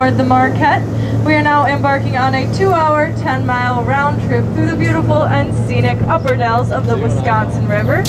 aboard the Marquette. We are now embarking on a 2-hour, 10-mile round trip through the beautiful and scenic upper dells of the Wisconsin River.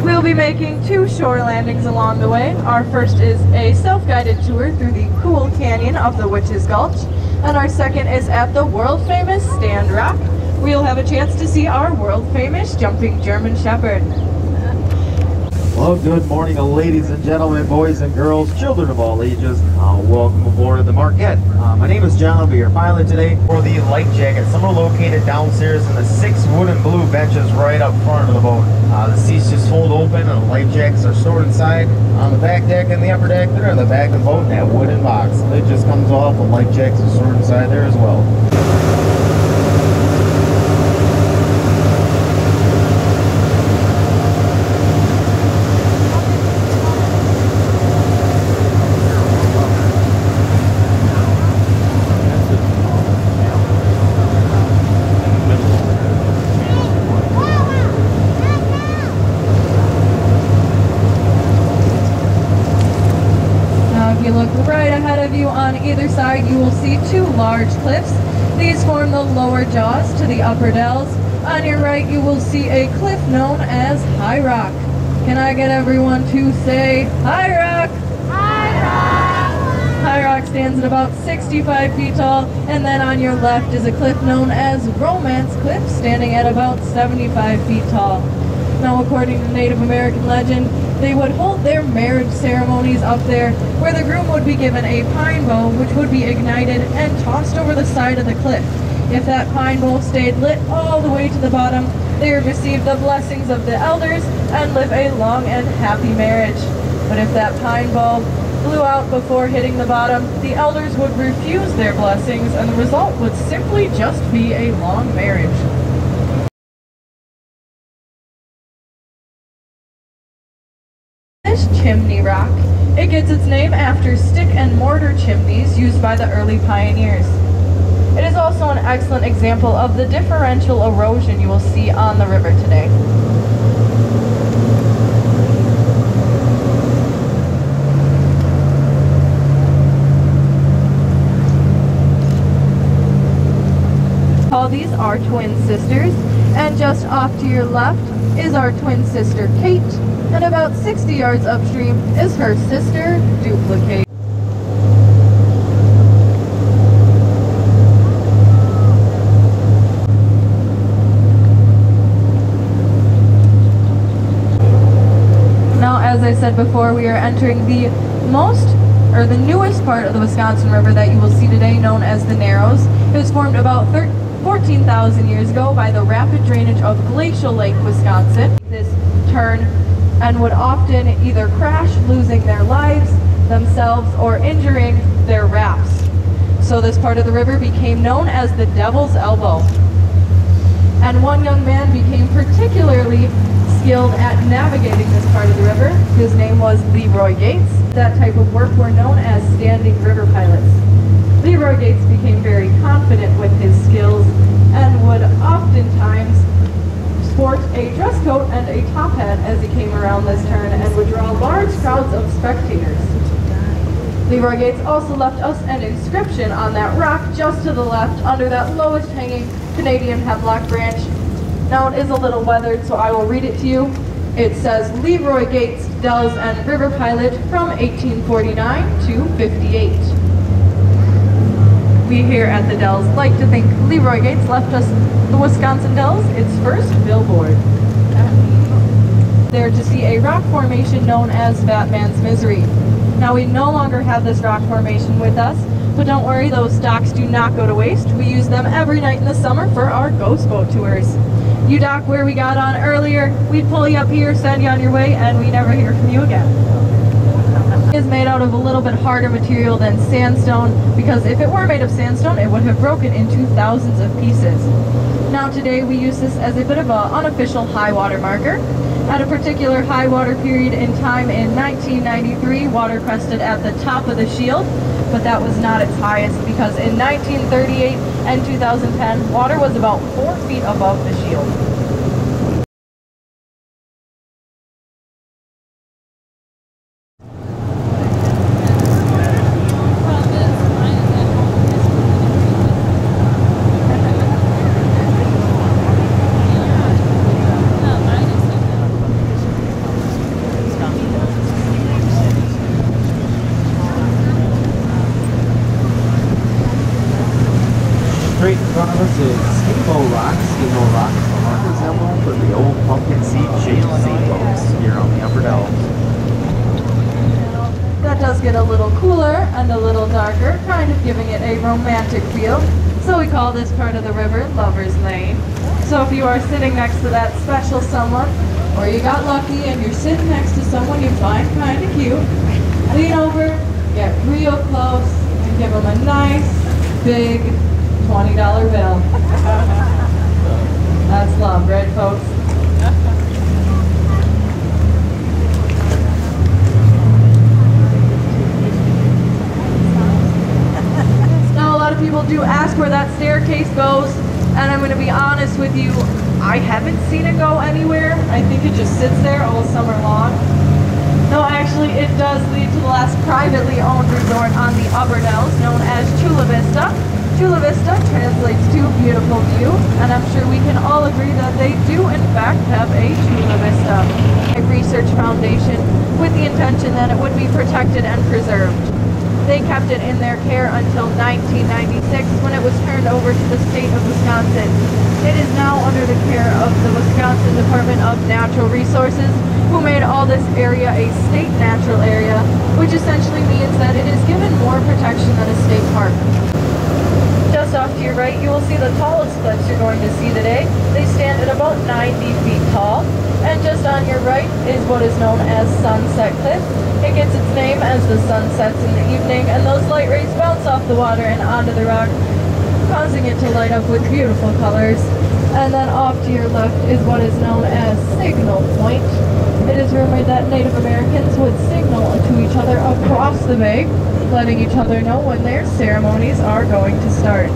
We'll be making 2 shore landings along the way. Our first is a self-guided tour through the cool canyon of the Witch's Gulch, and our second is at the world-famous Stand Rock. We'll have a chance to see our world-famous jumping German Shepherd. Well, good morning, ladies and gentlemen, boys and girls, children of all ages. Welcome aboard the Marquette. My name is John. I'll be your pilot today for the life jackets. Some are located downstairs in the 6 wooden blue benches right up front of the boat. The seats just fold open and the life jackets are stored inside. On the back deck and the upper deck there, in the back of the boat in that wooden box. The lid just comes off, the life jackets are stored inside there as well. On either side, you will see 2 large cliffs. These form the lower jaws to the upper dells. On your right, you will see a cliff known as High Rock. Can I get everyone to say High Rock? High Rock! High Rock stands at about 65 feet tall, and then on your left is a cliff known as Romance Cliff, standing at about 75 feet tall. Now, according to Native American legend, they would hold their marriage ceremonies up there, where the groom would be given a pine bow, which would be ignited and tossed over the side of the cliff. If that pine bow stayed lit all the way to the bottom, they would receive the blessings of the elders and live a long and happy marriage. But if that pine bow blew out before hitting the bottom, the elders would refuse their blessings, and the result would simply just be a long marriage. Chimney Rock. It gets its name after stick and mortar chimneys used by the early pioneers. It is also an excellent example of the differential erosion you will see on the river today. All these are twin sisters, and just off to your left is our twin sister Kate, and about 60 yards upstream is her sister Duplicate. Now, as I said before, we are entering the newest part of the Wisconsin River that you will see today, known as the Narrows. It was formed about 14,000 years ago by the rapid drainage of Glacial Lake, Wisconsin. This turn and would often either crash, losing their lives themselves, or injuring their rafts. So this part of the river became known as the Devil's Elbow. And one young man became particularly skilled at navigating this part of the river. His name was Leroy Gates. That type of work were known as standing river pilots. Leroy Gates became very confident with his skills and would oftentimes sport a dress coat and a top hat as he came around this turn, and would draw large crowds of spectators. Leroy Gates also left us an inscription on that rock just to the left under that lowest hanging Canadian hemlock branch. Now, it is a little weathered, so I will read it to you. It says, Leroy Gates, Dells and River Pilot from 1849 to 58. We here at the Dells like to think Leroy Gates left us the Wisconsin Dells its first billboard. There to see a rock formation known as Fat Man's Misery. Now, we no longer have this rock formation with us, but don't worry, those stocks do not go to waste. We use them every night in the summer for our ghost boat tours. You dock where we got on earlier, we'd pull you up here, send you on your way, and we never hear from you again. It is made out of a little bit harder material than sandstone, because if it were made of sandstone, it would have broken into thousands of pieces. Now, today we use this as a bit of an unofficial high water marker. At a particular high water period in time in 1993, water crested at the top of the shield, but that was not its highest, because in 1938 and 2010, water was about 4 feet above the shield. Straight in front of us is Steamboat Rock. Steamboat Rock is the marker's emblem for the old pumpkin seed shaped steamboats here on the Upper Dells. That does get a little cooler and a little darker, kind of giving it a romantic feel. So we call this part of the river Lover's Lane. So if you are sitting next to that special someone, or you got lucky and you're sitting next to someone you find kind of cute, lean over, get real close, and give them a nice, big $20 bill. That's love, right, folks? Now, a lot of people do ask where that staircase goes, and I'm going to be honest with you, I haven't seen it go anywhere. I think it just sits there all summer long. No, actually, it does lead to the last privately owned resort on the Upper Dells, known as Chula Vista. Chula Vista translates to beautiful view, and I'm sure we can all agree that they do in fact have a Chula Vista. A research foundation with the intention that it would be protected and preserved. They kept it in their care until 1996 when it was turned over to the state of Wisconsin. It is now under the care of the Wisconsin Department of Natural Resources, who made all this area a state natural area, which essentially means that it is given more protection than a state park. Just off to your right, you will see the tallest cliffs you're going to see today. They stand at about 90 feet tall. And just on your right is what is known as Sunset Cliff. It gets its name as the sun sets in the evening, and those light rays bounce off the water and onto the rock, causing it to light up with beautiful colors. And then off to your left is what is known as Signal Point. It is rumored that Native Americans would signal to each other across the bay, letting each other know when their ceremonies are going to start.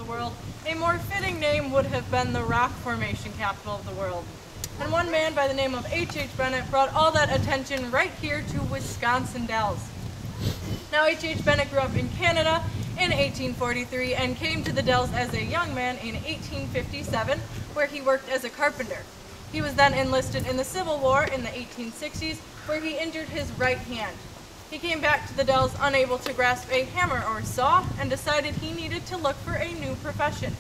World, a more fitting name would have been the Rock Formation capital of the world. And one man by the name of H Bennett brought all that attention right here to Wisconsin Dells. Now H Bennett grew up in Canada in 1843 and came to the Dells as a young man in 1857, where he worked as a carpenter. He was then enlisted in the Civil War in the 1860s, where he injured his right hand. He came back to the Dells unable to grasp a hammer or saw and decided he needed to look for a new profession.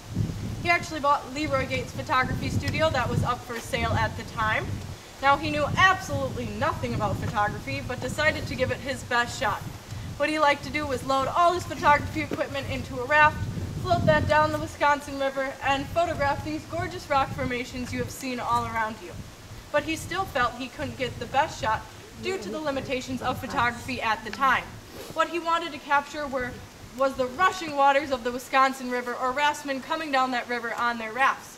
He actually bought Leroy Gates' photography studio that was up for sale at the time. Now he knew absolutely nothing about photography, but decided to give it his best shot. What he liked to do was load all his photography equipment into a raft, float that down the Wisconsin River, and photograph these gorgeous rock formations you have seen all around you. But he still felt he couldn't get the best shot due to the limitations of photography at the time. What he wanted to capture was the rushing waters of the Wisconsin River, or raftsmen coming down that river on their rafts.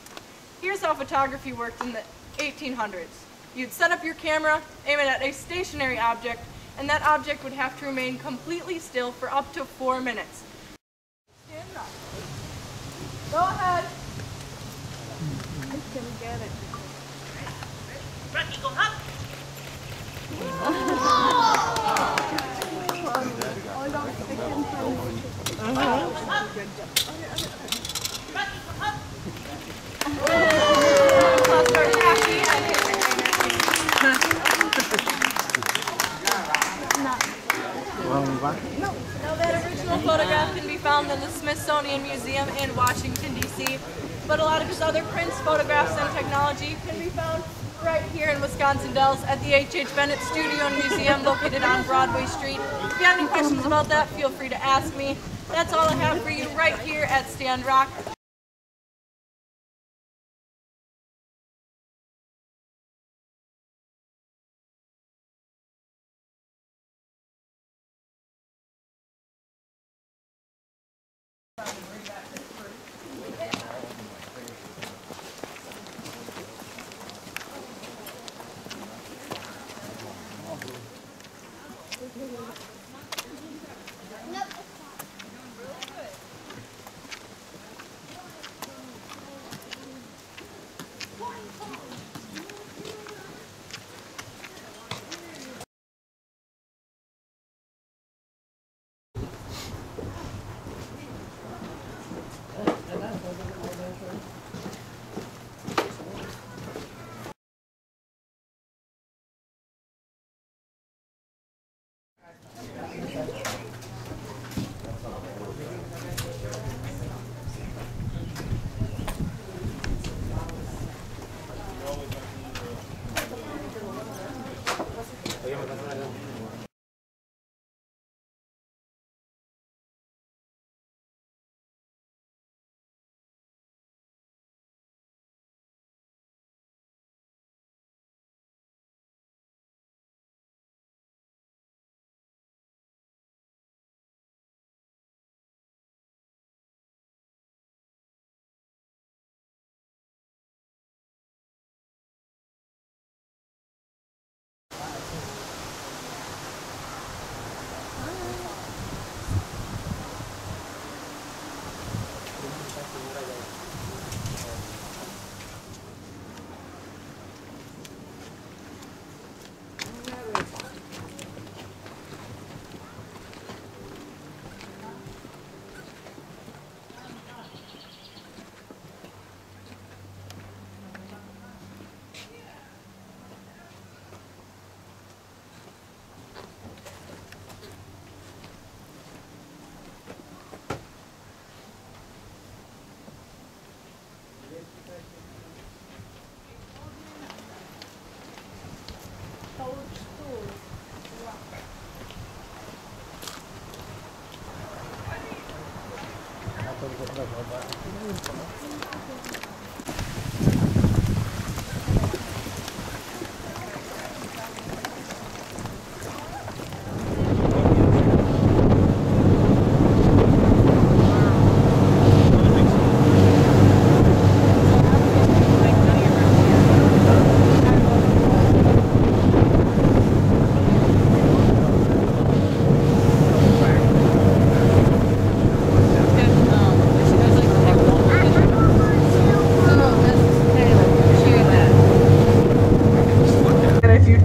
Here's how photography worked in the 1800s. You'd set up your camera, aim it at a stationary object, and that object would have to remain completely still for up to 4 minutes. Stand up. Go ahead. I can get it. Rocky, go up. Now that original photograph can be found in the Smithsonian Museum in Washington, D.C., but a lot of his other prints, photographs, and technology can be found right here in Wisconsin Dells at the H Bennett Studio and Museum located on Broadway Street. If you have any questions about that, feel free to ask me. That's all I have for you right here at Stand Rock.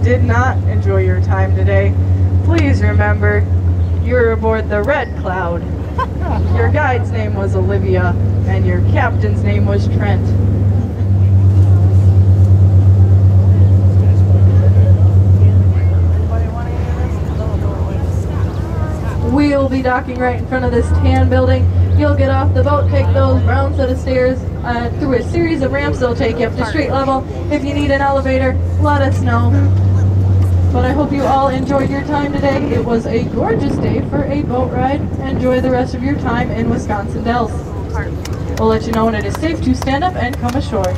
did not enjoy your time today, please remember you're aboard the Red Cloud. Your guide's name was Olivia, and your captain's name was Trent. We'll be docking right in front of this tan building. You'll get off the boat, take those brown set of stairs through a series of ramps. They'll take you up to street level. If you need an elevator, let us know. But I hope you all enjoyed your time today. It was a gorgeous day for a boat ride. Enjoy the rest of your time in Wisconsin Dells. We'll let you know when it is safe to stand up and come ashore.